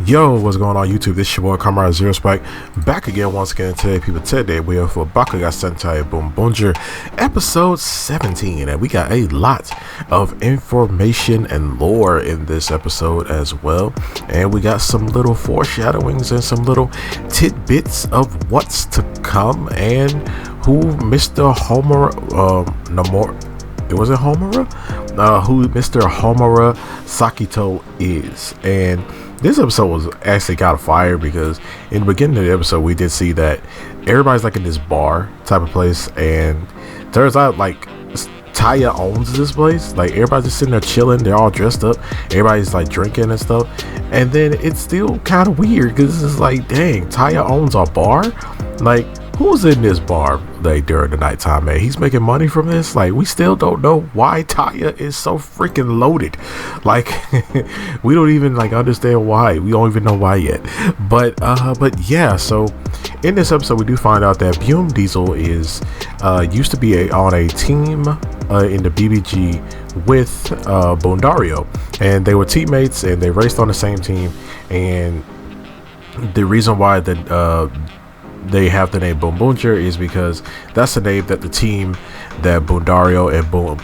Yo, what's going on YouTube? This is your boy Kamen Zero Spike back again once again today, people. Today we are for Bakuage Sentai Boonboomger episode 17, and we got a lot of information and lore in this episode as well, and we got some little foreshadowings and some little tidbits of what's to come and who Mr. Homer it wasn't Homura? Who Mr. Homura Sakito is. And this episode was actually kind of fire because in the beginning of the episode we did see that everybody's like in this bar type of place, and turns out like Taya owns this place. Like everybody's just sitting there chilling, they're all dressed up, everybody's like drinking and stuff, and then it's still kind of weird because it's like, dang, Taya owns a bar. Like, who's in this bar like during the nighttime, man? He's making money from this. Like, we still don't know why Taya is so freaking loaded. Like, we don't even like understand why. We don't even know why yet. But yeah. So in this episode, we do find out that Boom Diesel is used to be on a team in the BBG with Bondario, and they were teammates and they raced on the same team. And the reason why that they have the name Boonboomger is because that's the name that the team that Bondario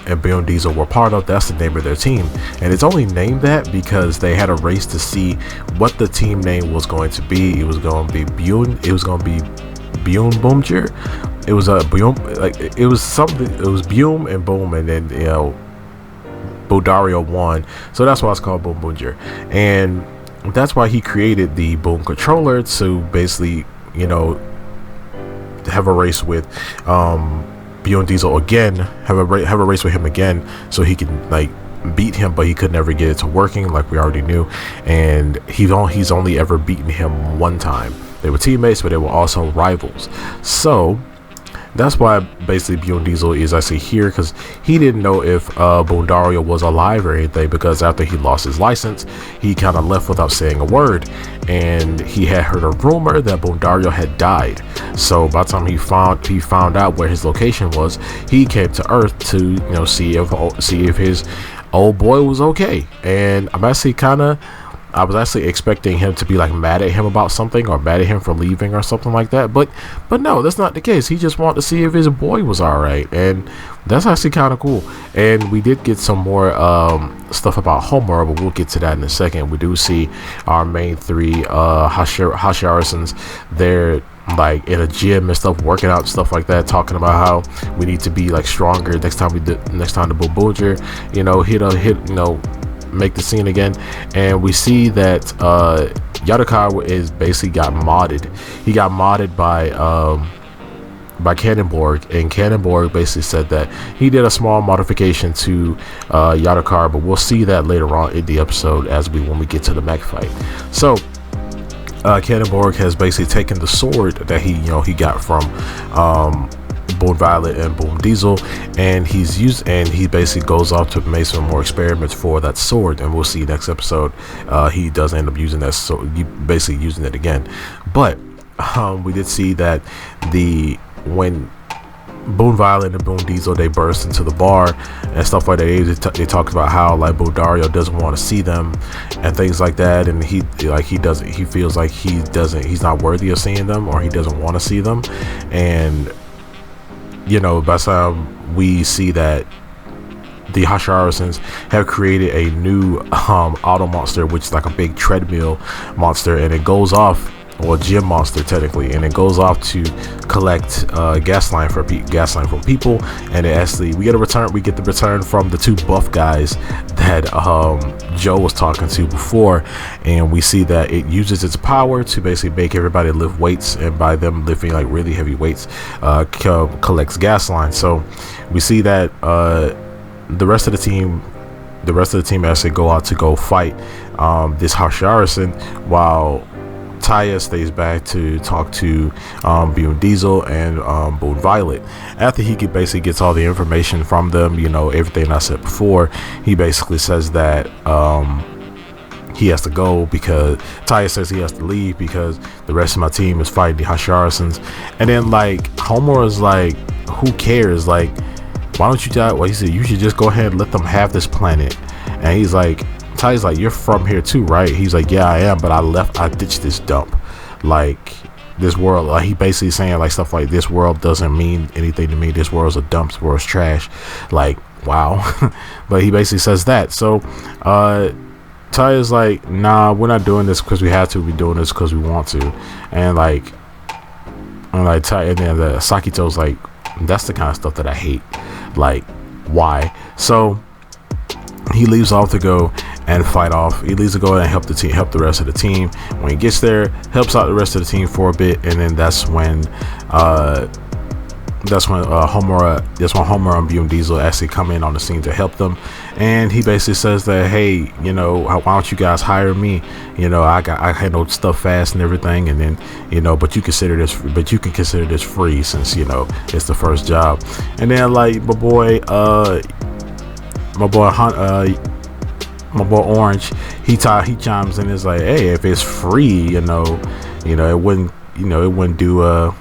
and Boom Diesel were part of, that's the name of their team. And it's only named that because they had a race to see what the team name was going to be. It was going to be Boonboomger. It was a Boom, like it was something, it was Boom and Boom, and then Bondario won, so that's why it's called Boonboomger. And that's why he created the Boom controller to basically have a race with Boom Diesel again, have a race with him again, so he can like beat him, but he could never get it to working, like we already knew. And he's only ever beaten him one time. They were teammates, but they were also rivals. So that's why basically Boom Diesel is actually here, because he didn't know if Bondario was alive or anything, because after he lost his license, he kind of left without saying a word, and he had heard a rumor that Bondario had died. So by the time he found out where his location was, he came to Earth to see if his old boy was okay. And I was actually expecting him to be like mad at him about something, or mad at him for leaving or something like that, but no, that's not the case. He just wanted to see if his boy was all right, and that's actually kind of cool. And we did get some more stuff about Homer, but we'll get to that in a second. We do see our main three Hashiarasons. They're like in a gym and stuff, working out and stuff like that, talking about how we need to be like stronger next time the Boonboomger make the scene again. And we see that Yadakar is basically got modded. He got modded by Cannonborg, and Cannonborg basically said that he did a small modification to Yadakar, but we'll see that later on in the episode when we get to the mech fight. So Cannonborg has basically taken the sword that he got from Boom Violet and Boom Diesel, and he basically goes off to make some more experiments for that sword, and we'll see next episode he does end up using that sword, basically using it again. But we did see that when Boom Violet and Boom Diesel, they burst into the bar and stuff like that, they talked about how like Bondario doesn't want to see them and things like that, and he feels like he's not worthy of seeing them, or he doesn't want to see them. And by the time we see that the Hashiarasons have created a new auto monster, which is like a big treadmill monster, and it goes off, or gym monster technically, and it goes off to collect gasoline from people. And we get the return from the two buff guys that Joe was talking to before, and we see that it uses its power to basically make everybody lift weights, and by them lifting like really heavy weights collects gasoline. So we see that the rest of the team actually go out to go fight this Hashiarasan, while Taya stays back to talk to Boom Diesel and Boom Violet. After he basically gets all the information from them, everything I said before, he basically says that he has to go, because Taya says he has to leave because the rest of my team is fighting the Hashiarasons. And then like Homer is like, who cares? Like, why don't you die? Well, he said you should just go ahead and let them have this planet. And he's like, Ty's like, you're from here too, right? He's like, yeah, I am, but I ditched this dump. Like, this world, like, he basically saying like stuff like, this world doesn't mean anything to me. This world's a dump. This world's trash. Like, wow. But he basically says that. So Ty is like, nah, we're not doing this because we have to. We're doing this because we want to. And like Ty, and then Sakito's like, that's the kind of stuff that I hate. Like, why? So he leaves off to go and fight off. He leaves to go and help the rest of the team. When he gets there, helps out the rest of the team for a bit, and then that's when Homura and Boom Diesel actually come in on the scene to help them. And he basically says that, hey, you know, why don't you guys hire me? You know, I handle stuff fast and everything, and then, you know, but you can consider this free, since, you know, it's the first job. And then like my boy Orange, he chimes in, is like, hey, if it's free, you know, it wouldn't do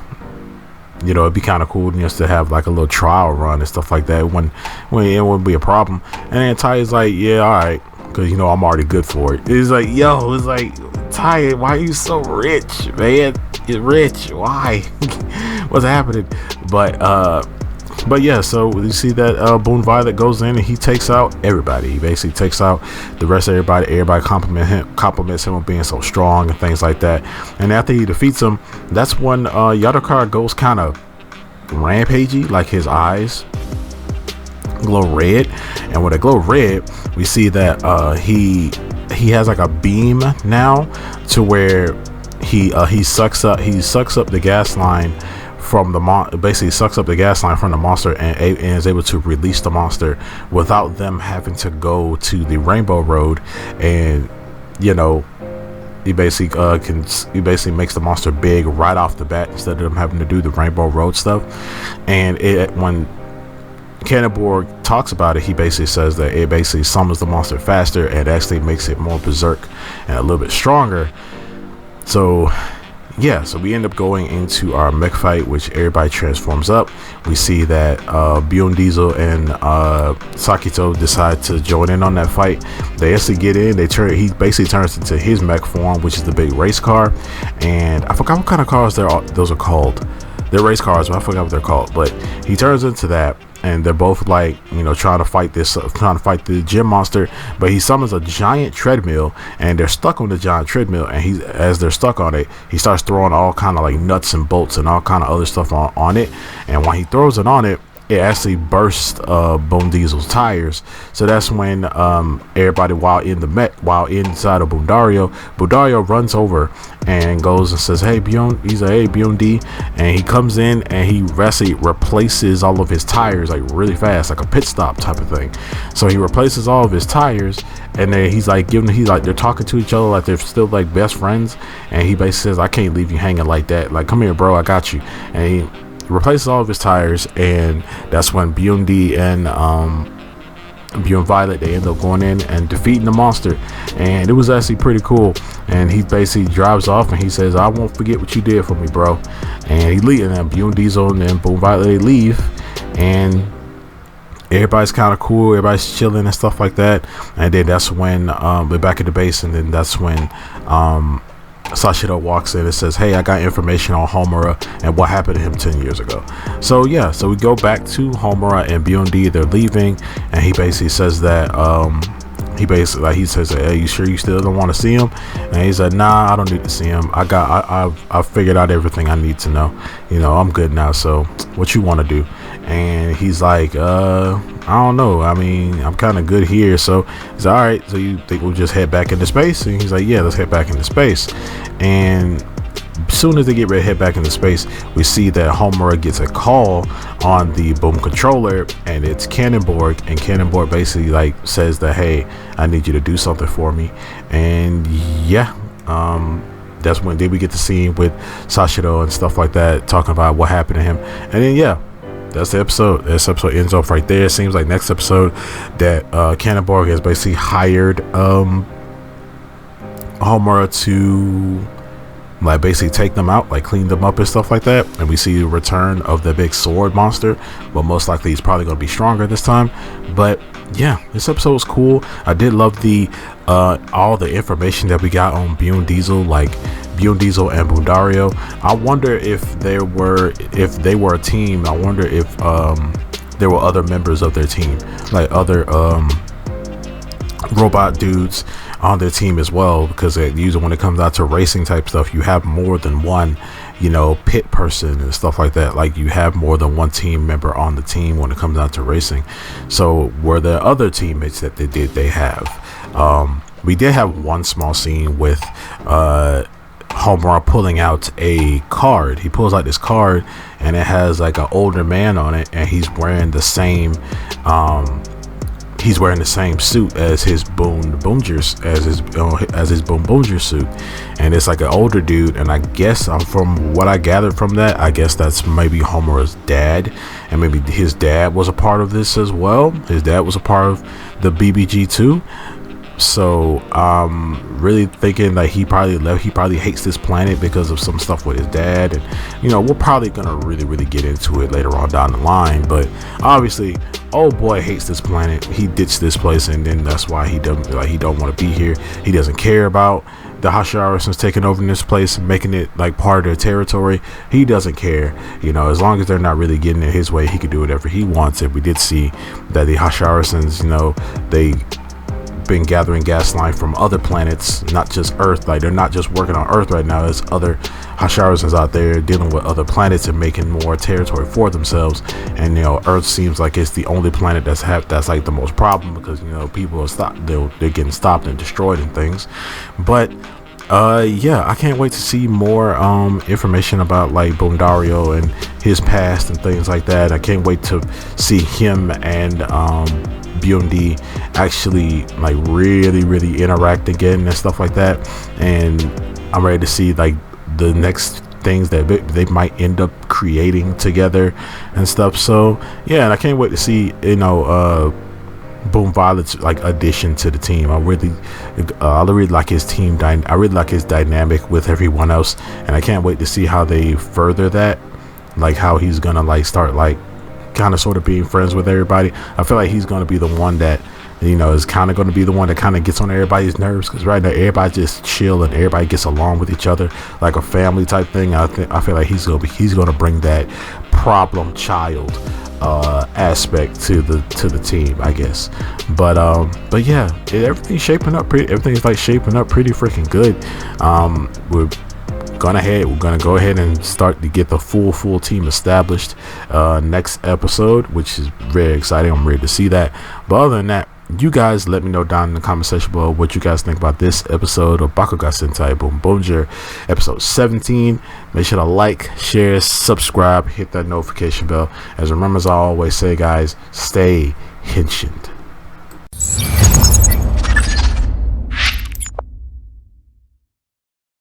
you know, it'd be kind of cool just to have like a little trial run and stuff like that. It wouldn't be a problem. And then Ty is like, yeah, all right, because, you know, I'm already good for it. It's like, yo, it's like, Ty, why are you so rich, man? You're rich. Why? What's happening? But yeah, so you see that Boon Violet goes in and he takes out everybody. He basically takes out the rest of everybody. Everybody compliments him on being so strong and things like that. And after he defeats him, that's when Yadokar goes kind of rampagey, like his eyes glow red. And when they glow red, we see that he has like a beam now, to where he sucks up the gas line from basically sucks up the gas line from the monster, and is able to release the monster without them having to go to the Rainbow Road. And, you know, he basically makes the monster big right off the bat, instead of them having to do the Rainbow Road stuff. And when Cannonborg talks about it, he basically says that it basically summons the monster faster and actually makes it more berserk and a little bit stronger. So yeah, so we end up going into our mech fight, which everybody transforms up. We see that Boom Diesel and Sakito decide to join in on that fight. They actually get in. He basically turns into his mech form, which is the big race car. And I forgot what kind of cars those are called. They're race cars, but I forgot what they're called. But he turns into that, and they're both like, you know, trying to fight the gym monster. But he summons a giant treadmill, and they're stuck on the giant treadmill. And as they're stuck on it, he starts throwing all kind of like nuts and bolts and all kind of other stuff on it. And when he throws it on it, it actually burst Boom Diesel's tires. So that's when everybody, while inside of Bundario runs over and goes and says, hey Boom, he's like, hey Boom D, and he comes in and he actually replaces all of his tires like really fast, like a pit stop type of thing. So he replaces all of his tires, and then he's like they're talking to each other like they're still like best friends. And he basically says, I can't leave you hanging like that, like, come here bro, I got you. And he replaces all of his tires, and that's when Boom D and Boom Violet, they end up going in and defeating the monster. And it was actually pretty cool. And he basically drives off and he says, I won't forget what you did for me, bro. And he leaves, and then Boom Diesel and then Boom Violet, they leave, and everybody's kind of cool, everybody's chilling and stuff like that. And then that's when we're back at the base, and then that's when Sashiro walks in and says, hey, I got information on Homura and what happened to him 10 years ago. So yeah, so we go back to Homura and Boom D. They're leaving, and he basically says that he says, hey, you sure you still don't want to see him? And he's like, nah, I don't need to see him. I figured out everything I need to know. You know, I'm good now, so what you want to do? And he's like, I don't know, I mean, I'm kind of good here. So he's all right, so you think we'll just head back into space? And he's like, yeah, let's head back into space. And as soon as they get ready to head back into space, we see that Homura gets a call on the boom controller, and it's Cannonborg. And Cannonborg basically like says that, hey, I need you to do something for me. And yeah, that's when we get the scene with Sashiro and stuff like that, talking about what happened to him. And then yeah, that's the episode. This episode ends off right there. It seems like next episode that Cannonborg has basically hired Homura to like basically take them out, like clean them up and stuff like that. And we see the return of the big sword monster, but most likely he's probably going to be stronger this time. But yeah, this episode was cool. I did love the all the information that we got on Bune Diesel, like Bune Diesel and Bundario. I wonder if they were a team. I wonder if there were other members of their team, like other robot dudes on their team as well, because usually when it comes out to racing type stuff, you have more than one, you know, pit person and stuff like that. Like you have more than one team member on the team when it comes out to racing. So were there other teammates that they have? We did have one small scene with Homer pulling out a card. He pulls out this card and it has like an older man on it, and he's wearing the same suit as his Boonboomger suit, and it's like an older dude. And I guess from what I gathered from that, I guess that's maybe Homer's dad, and maybe his dad was a part of this as well. His dad was a part of the BBG too. So really thinking that he probably hates this planet because of some stuff with his dad. And you know, we're probably gonna really get into it later on down the line, but obviously old boy hates this planet. He ditched this place, and then that's why he don't want to be here. He doesn't care about the Hashiarasons taking over this place and making it like part of their territory. He doesn't care, you know, as long as they're not really getting it his way, he can do whatever he wants. And we did see that the Hashiarasons, you know, they been gathering gas line from other planets, not just Earth. Like they're not just working on Earth right now. There's other Hashiarasons out there dealing with other planets and making more territory for themselves. And you know, Earth seems like it's the only planet that's like the most problem, because you know, people are they're getting stopped and destroyed and things. But yeah, I can't wait to see more information about like Bundario and his past and things like that. I can't wait to see him and Bune actually like really interact again and stuff like that. And I'm ready to see like the next things that they might end up creating together and stuff. So yeah, and I can't wait to see, you know, Boom Violet's like addition to the team. I really like his team. I really like his dynamic with everyone else, and I can't wait to see how they further that. Like how he's gonna like start like kind of sort of being friends with everybody. I feel like he's going to be the one that, you know, is kind of going to be the one that kind of gets on everybody's nerves, because right now everybody just chill and everybody gets along with each other like a family type thing. I feel like he's going to bring that problem child aspect to the team, I guess. But yeah, everything's shaping up pretty. Everything's like shaping up pretty freaking good. We're gonna go ahead and start to get the full team established next episode, which is very exciting. I'm ready to see that. But other than that, you guys let me know down in the comment section below what you guys think about this episode of Bakuage Sentai Boonboomger, episode 17. Make sure to like, share, subscribe, hit that notification bell. As remember, as I always say, guys, stay henshined.